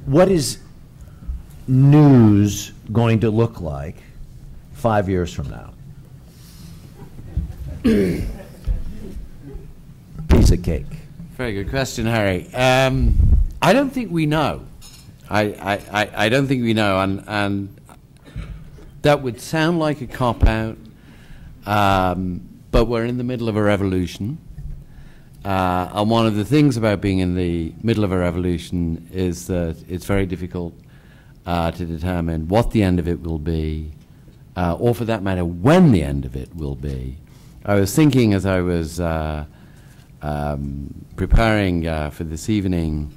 what is news going to look like 5 years from now? Piece of cake. Very good question, Harry. I don't think we know. I don't think we know, and that would sound like a cop-out, but we're in the middle of a revolution. And one of the things about being in the middle of a revolution is that it's very difficult to determine what the end of it will be, or for that matter, when the end of it will be. I was thinking as I was preparing for this evening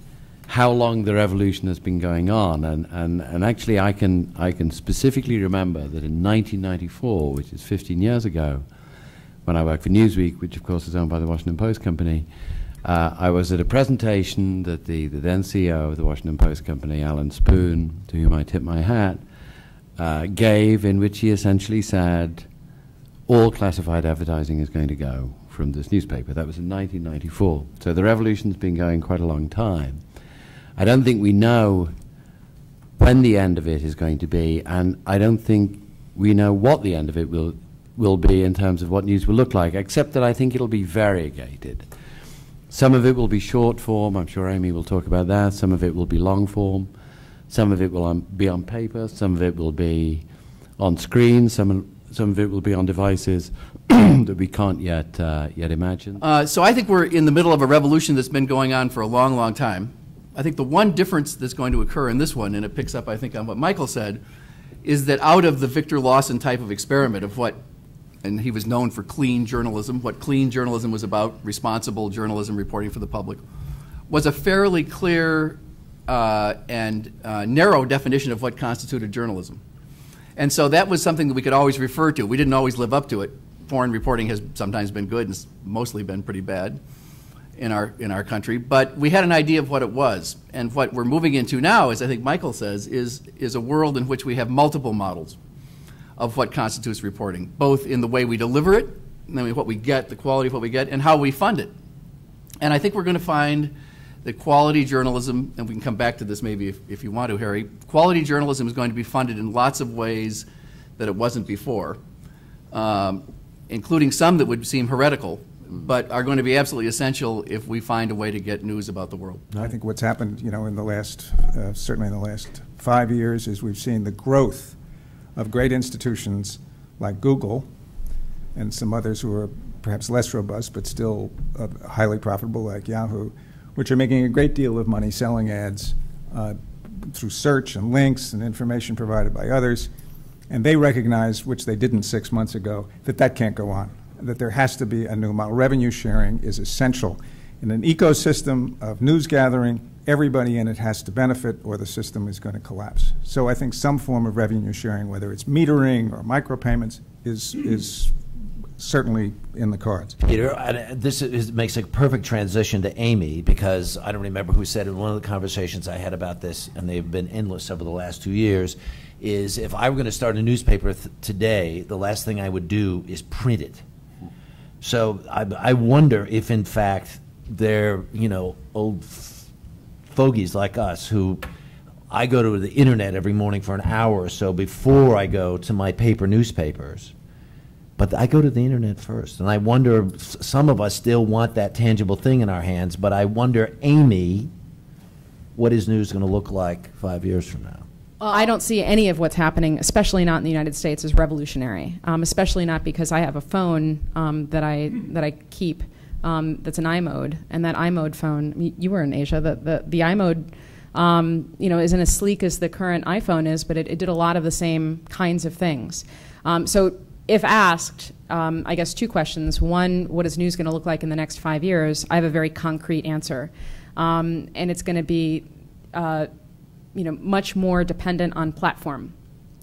how long the revolution has been going on, and actually I can specifically remember that in 1994, which is 15 years ago, when I worked for Newsweek, which of course is owned by the Washington Post Company, I was at a presentation that the then CEO of the Washington Post Company, Alan Spoon, to whom I tip my hat, gave, in which he essentially said, all classified advertising is going to go from this newspaper. That was in 1994. So the revolution's been going quite a long time. I don't think we know when the end of it is going to be, and I don't think we know what the end of it will be in terms of what news will look like, except that I think it'll be variegated. Some of it will be short form. I'm sure Amy will talk about that. Some of it will be long form. Some of it will be on paper. Some of it will be on screen. Some of it will be on devices that we can't yet imagine. So I think we're in the middle of a revolution that's been going on for a long, long time. I think the one difference that's going to occur in this one, and it picks up, I think, on what Michael said, is that out of the Victor Lawson type of experiment of what, and he was known for clean journalism, what clean journalism was about, responsible journalism reporting for the public, was a fairly clear and narrow definition of what constituted journalism. And so that was something that we could always refer to. We didn't always live up to it. Foreign reporting has sometimes been good and mostly been pretty bad in our country, but we had an idea of what it was. And what we're moving into now, as I think Michael says, is a world in which we have multiple models of what constitutes reporting, both in the way we deliver it, I mean, what we get, the quality of what we get, and how we fund it. And I think we're going to find that quality journalism, and we can come back to this maybe if you want to, Harry, quality journalism is going to be funded in lots of ways that it wasn't before, including some that would seem heretical, but are going to be absolutely essential if we find a way to get news about the world. I think what's happened, in the last, certainly in the last 5 years, is we've seen the growth of great institutions like Google and some others who are perhaps less robust but still highly profitable, like Yahoo, which are making a great deal of money selling ads through search and links and information provided by others. And they recognize, which they didn't 6 months ago, that that can't go on, that there has to be a new model. Revenue sharing is essential. In an ecosystem of news gathering, everybody in it has to benefit or the system is going to collapse. So I think some form of revenue sharing, whether it's metering or micropayments, is certainly in the cards. Peter, makes a perfect transition to Amy, because I don't remember who said in one of the conversations I had about this, and they've been endless over the last 2 years, is if I were going to start a newspaper today, the last thing I would do is print it. So I wonder if, in fact, they're, old fogies like us who I go to the internet every morning for an hour or so before I go to my paper newspapers. But I go to the internet first, and I wonder, some of us still want that tangible thing in our hands, but I wonder, Amy, what is news going to look like 5 years from now? Well, I don't see any of what's happening, especially not in the United States, as revolutionary. Especially not because I have a phone that I keep that's an iMode, and that iMode phone. You were in Asia. The iMode, isn't as sleek as the current iPhone is, but it did a lot of the same kinds of things. So, if asked, I guess 2 questions. One, what is news going to look like in the next 5 years? I have a very concrete answer, and it's going to be much more dependent on platform.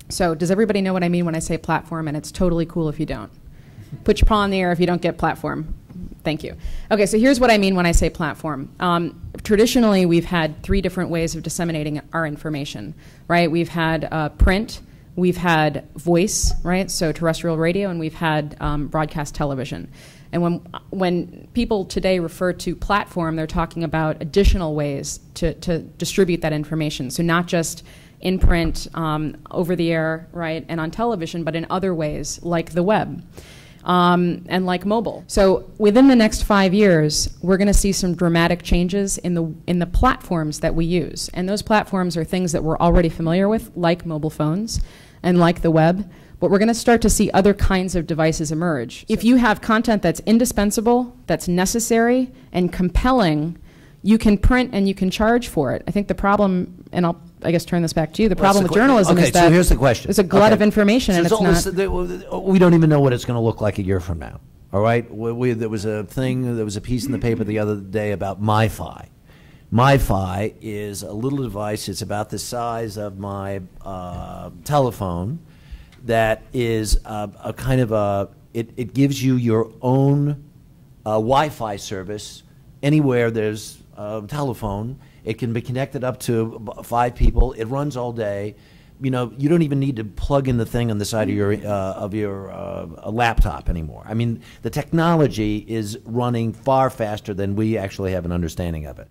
So does everybody know what I mean when I say platform? And it's totally cool if you don't. Put your paw in the air if you don't get platform. Thank you. Okay, so here's what I mean when I say platform. Traditionally, we've had 3 different ways of disseminating our information, right? We've had print, we've had voice, right? So terrestrial radio, and we've had broadcast television. And when people today refer to platform, they're talking about additional ways to distribute that information. So not just in print, over the air, right, and on television, but in other ways, like the web. And like mobile. So within the next 5 years, we're going to see some dramatic changes in the platforms that we use. And those platforms are things that we're already familiar with, like mobile phones and like the web. But we're going to start to see other kinds of devices emerge. If you have content that's indispensable, that's necessary, and compelling, you can print and you can charge for it. I think the problem, and I'll, I guess, turn this back to you, the problem with journalism is that so here's the question. There's a glut of information, so and it's not... We don't even know what it's going to look like a year from now, all right? There was a piece in the paper the other day about MiFi. MiFi is a little device. It's about the size of my telephone that is a kind of a... It gives you your own Wi-Fi service anywhere there's a telephone. It can be connected up to 5 people. It runs all day. You know, you don't even need to plug in the thing on the side of your laptop anymore. I mean, the technology is running far faster than we actually have an understanding of it.